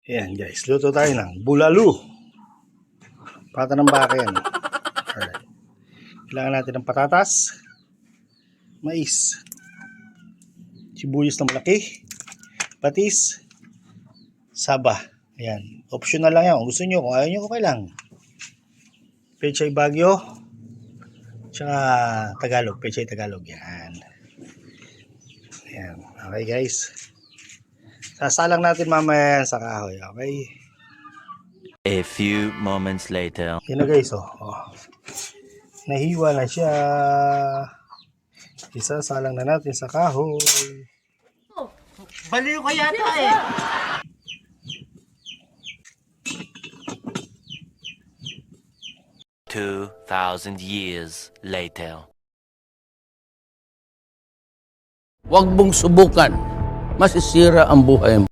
Ayan guys, luto tayo ng bulalu. Pata ng baka yan. Alright. Kailangan natin ng patatas, mais, sibuyas na malaki, patis, saba. Ayan. Optional lang yan. Kung gusto nyo, kung ayaw nyo, okay lang. Pechay Bagyo, tsaka Tagalog. Pechay Tagalog. Yan. Ayan. Okay guys. Sasalang natin mamaya sa kahoy. Okay. A few moments later. Yan na guys. Nahiwa na siya. Isasalang na natin sa kahoy. Baliw ka yata eh. $2,000 later. Huwag mong subukan. Masisira ang buhay mo.